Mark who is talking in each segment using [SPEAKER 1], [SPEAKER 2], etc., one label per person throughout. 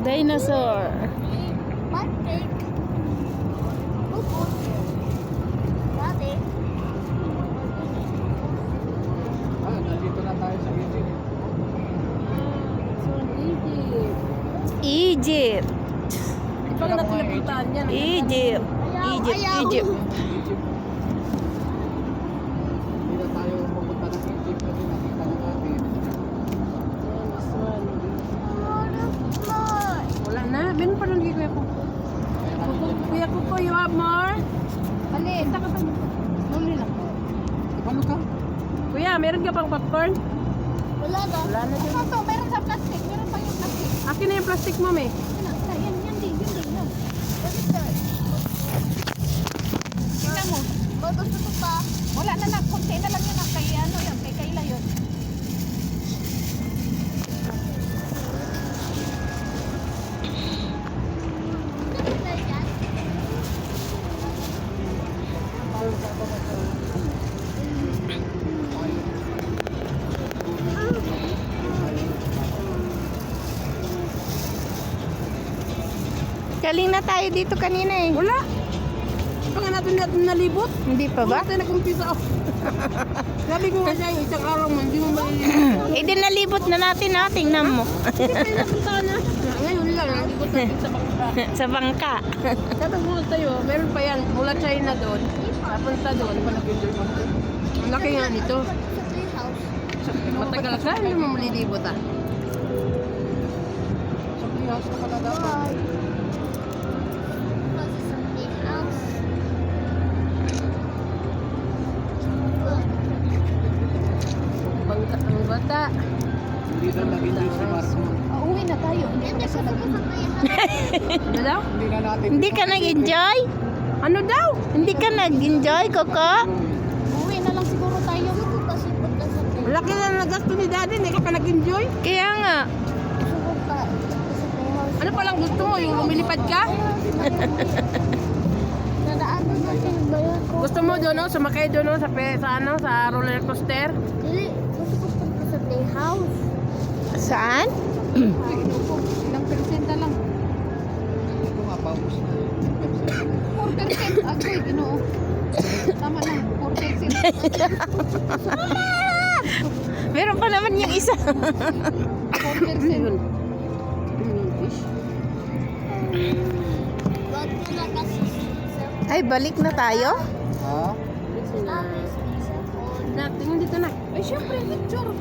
[SPEAKER 1] Dinosaur.
[SPEAKER 2] Pancake. Bubot. Dati.
[SPEAKER 3] Nandito na tayo sa Egypt.
[SPEAKER 1] Egypt.
[SPEAKER 4] Ipag natin napuntahan yan.
[SPEAKER 1] Egypt. Egypt. Egypt.
[SPEAKER 3] Hindi na tayo pupunta ng Egypt kasi nakita na natin.
[SPEAKER 4] Wala na. Meron pa lang di kuya ko. Kuya ko po, you have more? Ali, taka pa. Luli lang.
[SPEAKER 3] Paano ka?
[SPEAKER 4] Kuya, meron ka pang popcorn?
[SPEAKER 2] Wala na.
[SPEAKER 4] Wala na din.
[SPEAKER 2] Ito, meron sa plastic. Meron pa yung plastic.
[SPEAKER 4] Akin na yung plastic mo, me.
[SPEAKER 2] Yan din. No. What is that? Tingnan mo. Gusto ko pa. Wala na lang. Kunti na lang yun. Kay ano yun. Kay Kayla yun.
[SPEAKER 1] Galing na tayo dito kanina eh.
[SPEAKER 4] Wala. Pag natin nalibot.
[SPEAKER 1] Hindi pa ba?
[SPEAKER 4] Tayo nag-umpisa ako. Sabi ko nga sa'yo, isang araw man, hindi mo malilibot.
[SPEAKER 1] Eh di nalibot na natin ha. Tingnan mo.
[SPEAKER 4] Hindi tayo napuntahan na. Ngayon lang, nalibot natin sa bangka.
[SPEAKER 1] Sa bangka.
[SPEAKER 4] Sabi mo tayo, meron pa yan. Mula China doon. Papunta doon. Ang laki nga nito. Matagal ka, hindi mo malilibot ah.
[SPEAKER 3] Sa playhouse ka pala dapat.
[SPEAKER 4] Bangka ang bata.
[SPEAKER 3] Hindi na nag-enjoy si Marco.
[SPEAKER 2] Uwi na tayo. Hindi na siya
[SPEAKER 4] Ano daw?
[SPEAKER 3] Hindi na natin.
[SPEAKER 1] Hindi ka nag-enjoy?
[SPEAKER 4] Ano daw?
[SPEAKER 1] Hindi ka nag-enjoy, Coco?
[SPEAKER 2] Uwi na lang siguro tayo. Kasi punta sa
[SPEAKER 4] Laki na nagasto ni daddy, hindi ka pa nag-enjoy.
[SPEAKER 1] Kaya nga.
[SPEAKER 4] Ano palang gusto mo? Yung lumilipad ka?
[SPEAKER 2] Nadaanan natin bayan ko.
[SPEAKER 4] Gusto mo doon, no? Sumakay doon, no? Sa roller coaster?
[SPEAKER 2] Dili, gusto ko punta sa playhouse.
[SPEAKER 1] Saan?
[SPEAKER 2] Ilang persenta lang.
[SPEAKER 3] Ito nga, paubos na.
[SPEAKER 2] 4%. Agoy, ginoo. Tama na, 4%.
[SPEAKER 1] Meron pa naman yung isa.
[SPEAKER 2] 4%.
[SPEAKER 1] Ay, balik na tayo?
[SPEAKER 3] Ha?
[SPEAKER 4] Tingin dito na.
[SPEAKER 2] Ay, syempre, picture.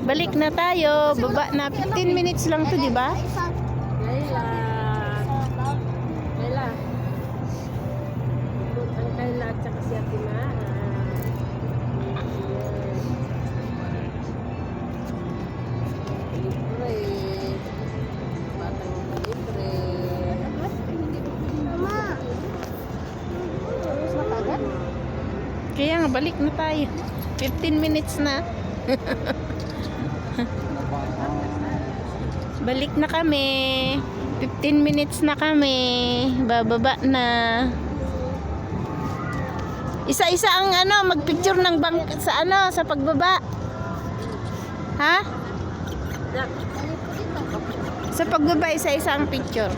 [SPEAKER 1] Balik na tayo. Baba na. 15 minutes lang to, di ba?
[SPEAKER 4] Kayla. Kayla. Ang Kayla at saka si Ate Maa. Libre. Batang libre.
[SPEAKER 2] Mama. Mas matagal?
[SPEAKER 1] Kaya nga, balik na tayo. 15 minutes na. Balik na kami. 15 minutes na kami. Bababa na. Isa-isa ang magpicture ng sa sa pagbaba. Ha? Sa pagbaba, isa-isa ang picture.